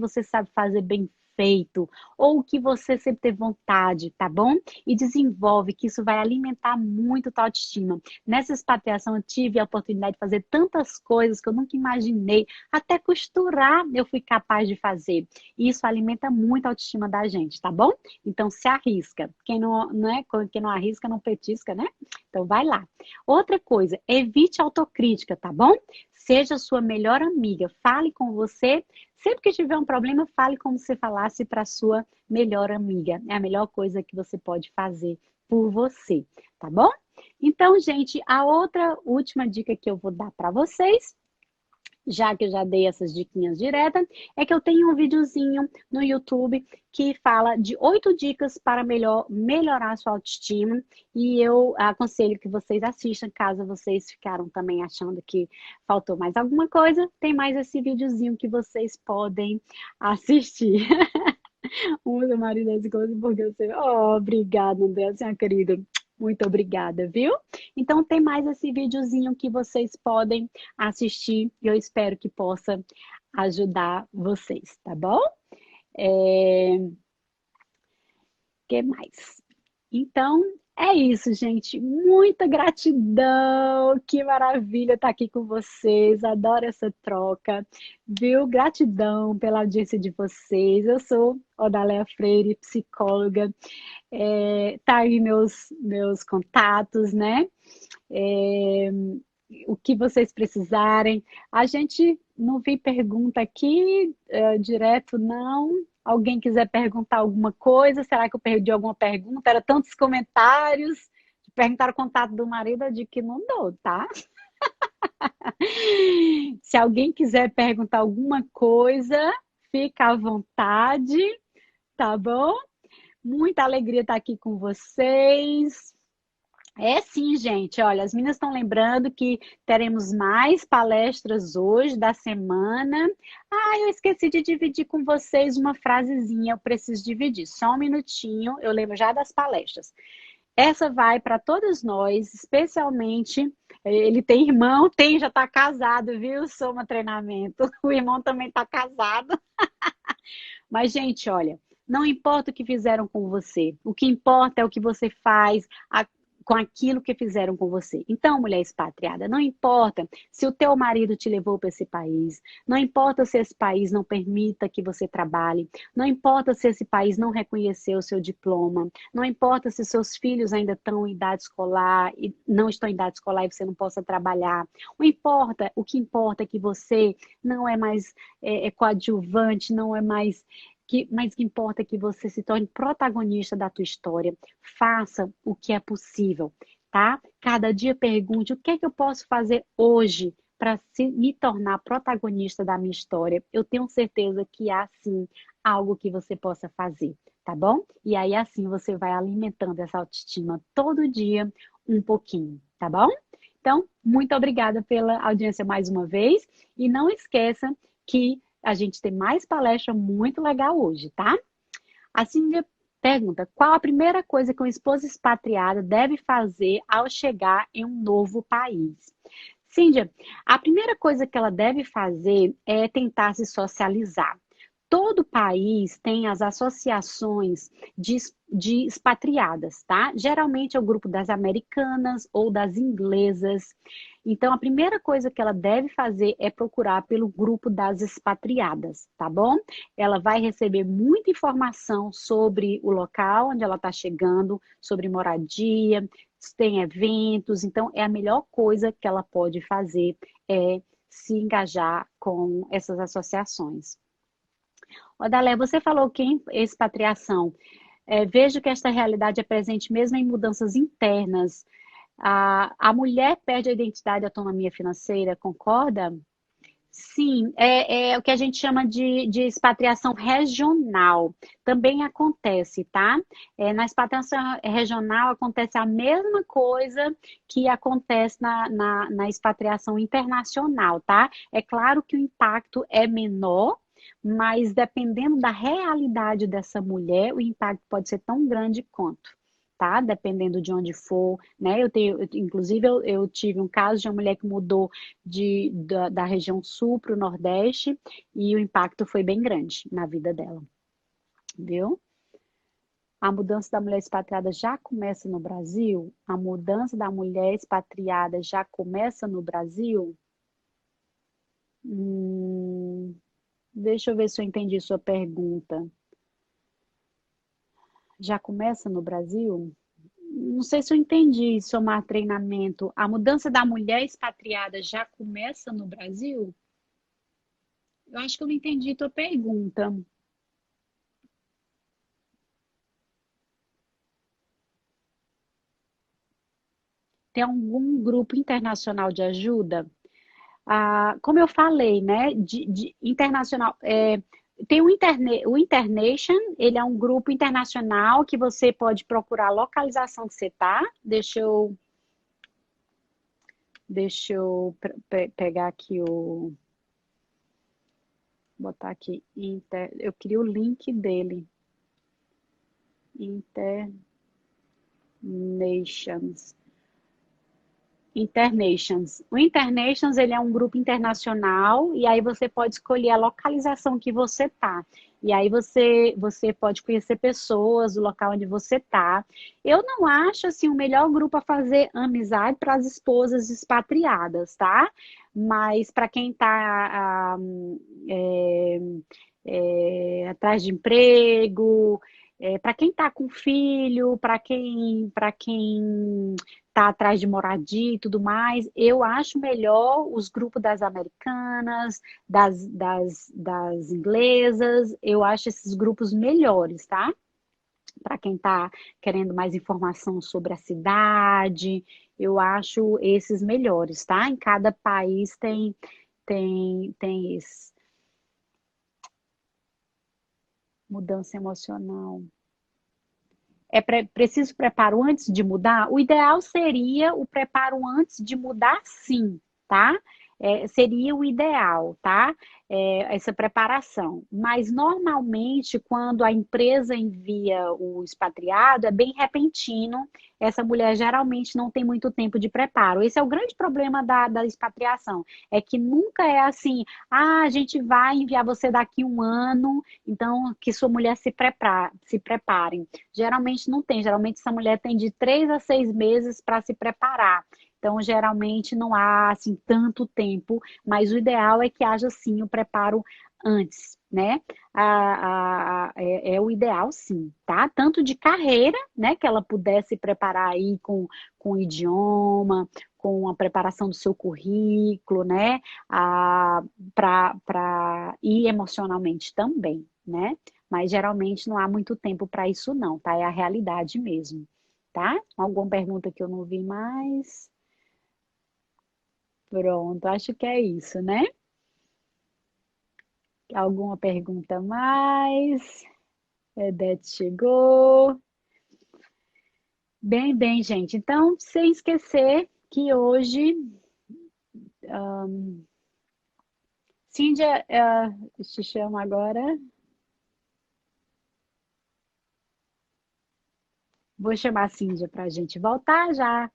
fazer bem feito, ou o que você sempre teve vontade, tá bom? E desenvolve, que isso vai alimentar muito a tua autoestima. Nessa expatriação eu tive a oportunidade de fazer tantas coisas que eu nunca imaginei, até costurar eu fui capaz de fazer. E isso alimenta muito a autoestima da gente, tá bom? Então se arrisca. Quem não, né? Quem não arrisca não petisca, né? Então vai lá. Outra coisa, evite autocrítica, tá bom? Seja sua melhor amiga, fale com você. Sempre que tiver um problema, fale como se falasse para sua melhor amiga. É a melhor coisa que você pode fazer por você, tá bom? Então, gente, a outra última dica que eu vou dar para vocês, já que eu já dei essas diquinhas diretas, é que eu tenho um videozinho no YouTube que fala de 8 dicas para melhorar a sua autoestima. E eu aconselho que vocês assistam, caso vocês ficaram também achando que faltou mais alguma coisa. Tem mais esse videozinho que vocês podem assistir. O meu marido é assim, porque eu sei. Oh, obrigada, André, minha querida. Muito obrigada, viu? Então tem mais esse videozinho que vocês podem assistir e eu espero que possa ajudar vocês, tá bom? Que mais? Então, é isso, gente. Muita gratidão. Que maravilha estar aqui com vocês. Adoro essa troca. Viu? Gratidão pela audiência de vocês. Eu sou Odaléa Freire, psicóloga. Tá aí meus contatos, né? O que vocês precisarem. A gente não vi pergunta aqui direto, não. Alguém quiser perguntar alguma coisa? Será que eu perdi alguma pergunta? Era tantos comentários. Perguntaram o contato do marido, eu digo que não dou, tá? Se alguém quiser perguntar alguma coisa, fica à vontade, tá bom? Muita alegria estar aqui com vocês. É sim, gente. Olha, as meninas estão lembrando que teremos mais palestras hoje da semana. Ah, eu esqueci de dividir com vocês uma frasezinha. Eu preciso dividir. Só um minutinho. Eu lembro já das palestras. Essa vai para todos nós, especialmente. Ele tem irmão, já está casado, viu? Soma Treinamento. O irmão também está casado. Mas, gente, olha, não importa o que fizeram com você. O que importa é o que você faz com aquilo que fizeram com você. Então, mulher expatriada, não importa se o teu marido te levou para esse país, não importa se esse país não permita que você trabalhe, não importa se esse país não reconheceu o seu diploma, não importa se seus filhos ainda estão em idade escolar e não estão em idade escolar e você não possa trabalhar. O que importa é que você não é mais coadjuvante, não é mais... Mas o que importa é que você se torne protagonista da tua história. Faça o que é possível, tá? Cada dia pergunte o que é que eu posso fazer hoje para me tornar protagonista da minha história. Eu tenho certeza que há, sim, algo que você possa fazer, tá bom? E aí, assim, você vai alimentando essa autoestima todo dia, um pouquinho, tá bom? Então, muito obrigada pela audiência mais uma vez. E não esqueça que a gente tem mais palestra muito legal hoje, tá? A Cíndia pergunta, qual a primeira coisa que uma esposa expatriada deve fazer ao chegar em um novo país? Cíndia, a primeira coisa que ela deve fazer é tentar se socializar. Todo país tem as associações de expatriadas, tá? Geralmente é o grupo das americanas ou das inglesas. Então, a primeira coisa que ela deve fazer é procurar pelo grupo das expatriadas, tá bom? Ela vai receber muita informação sobre o local onde ela está chegando, sobre moradia, se tem eventos. Então, é a melhor coisa que ela pode fazer é se engajar com essas associações. Odalé, você falou que em expatriação, vejo que esta realidade é presente mesmo em mudanças internas. A mulher perde a identidade e a autonomia financeira, concorda? Sim, é o que a gente chama de expatriação regional. Também acontece, tá? Na expatriação regional acontece a mesma coisa que acontece na expatriação internacional, tá? É claro que o impacto é menor, mas dependendo da realidade dessa mulher, o impacto pode ser tão grande quanto, tá? Dependendo de onde for, né? Inclusive, eu tive um caso de uma mulher que mudou da região sul para o Nordeste e o impacto foi bem grande na vida dela. viu? A mudança da mulher expatriada já começa no Brasil? A mudança da mulher expatriada já começa no Brasil? Deixa eu ver se eu entendi sua pergunta. Já começa no Brasil? Não sei se eu entendi, somar treinamento. A mudança da mulher expatriada já começa no Brasil? Eu acho que eu não entendi tua pergunta. Tem algum grupo internacional de ajuda? Como eu falei, né, de internacional, tem o Internation, ele é um grupo internacional que você pode procurar a localização que você está. Deixa eu pegar aqui botar aqui, eu queria o link dele. Internations. O Internations, ele é um grupo internacional e aí você pode escolher a localização que você tá. E aí você pode conhecer pessoas do local onde você tá. Eu não acho assim o melhor grupo a fazer amizade para as esposas expatriadas, tá? Mas para quem tá atrás de emprego, para quem está com filho, para quem está atrás de moradia e tudo mais, eu acho melhor os grupos das americanas, das inglesas, eu acho esses grupos melhores, tá? Para quem está querendo mais informação sobre a cidade, eu acho esses melhores, tá? Em cada país tem esse. Mudança emocional. Preciso preparo antes de mudar? O ideal seria o preparo antes de mudar, sim, tá? Seria o ideal, tá? Essa preparação. Mas, normalmente, quando a empresa envia o expatriado, é bem repentino. Essa mulher geralmente não tem muito tempo de preparo. Esse é o grande problema da expatriação. É que nunca é assim, a gente vai enviar você daqui 1 ano, então que sua mulher se prepare. Geralmente não tem. Geralmente essa mulher tem de 3 a 6 meses para se preparar. Então, geralmente não há assim tanto tempo, mas o ideal é que haja sim o preparo antes, né? É o ideal sim, tá? Tanto de carreira, né? Que ela pudesse preparar aí com o idioma, com a preparação do seu currículo, né? E emocionalmente também, né? Mas geralmente não há muito tempo para isso não, tá? É a realidade mesmo, tá? Alguma pergunta que eu não vi mais? Pronto, acho que é isso, né? Alguma pergunta mais? Edete chegou. Bem, gente. Então, sem esquecer que hoje... Cíndia, te chamo agora. Vou chamar a Cíndia para a gente voltar já.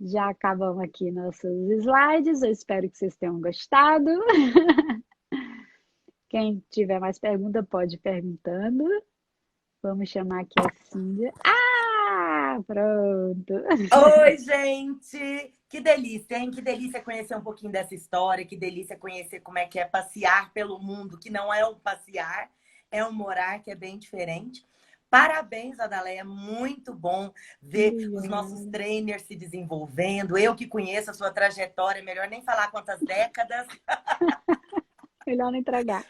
Já acabamos aqui nossos slides. Eu espero que vocês tenham gostado. Quem tiver mais pergunta, pode ir perguntando. Vamos chamar aqui a Cíndia. Pronto. Oi, gente! Que delícia, hein? Que delícia conhecer um pouquinho dessa história. Que delícia conhecer como é que é passear pelo mundo, que não é um passear, é um morar, que é bem diferente. Parabéns, Adaleia, muito bom ver os nossos trainers se desenvolvendo. Eu que conheço a sua trajetória, melhor nem falar quantas décadas. Melhor não entregar.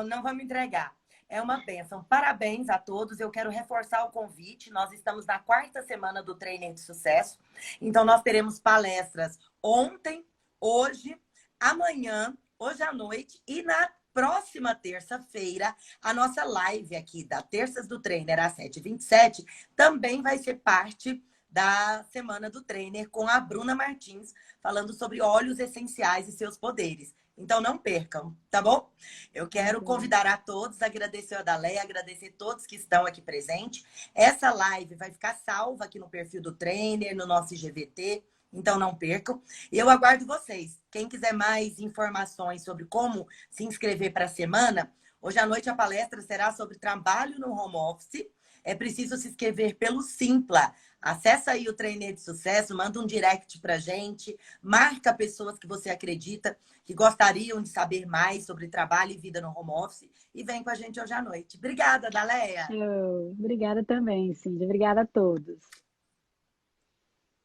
Não vamos entregar. É uma bênção. Parabéns a todos. Eu quero reforçar o convite. Nós estamos na 4ª semana do Trainer de Sucesso. Então, nós teremos palestras ontem, hoje, amanhã, hoje à noite e na próxima terça-feira, a nossa live aqui da Terças do Trainer às 7h27 também vai ser parte da Semana do Trainer com a Bruna Martins, falando sobre óleos essenciais e seus poderes. Então, não percam, tá bom? Eu quero convidar a todos, agradecer a Adaleia, agradecer a todos que estão aqui presentes. Essa live vai ficar salva aqui no perfil do Trainer, no nosso IGVT. Então, não percam. E eu aguardo vocês. Quem quiser mais informações sobre como se inscrever para a semana, Hoje à noite a palestra será sobre trabalho no home office. É preciso se inscrever pelo Simpla. Acessa aí o Trainer de Sucesso, manda um direct pra gente, marca pessoas que você acredita que gostariam de saber mais sobre trabalho e vida no home office e vem com a gente hoje à noite. Obrigada, Daléia! Obrigada também, Cíntia. Obrigada a todos.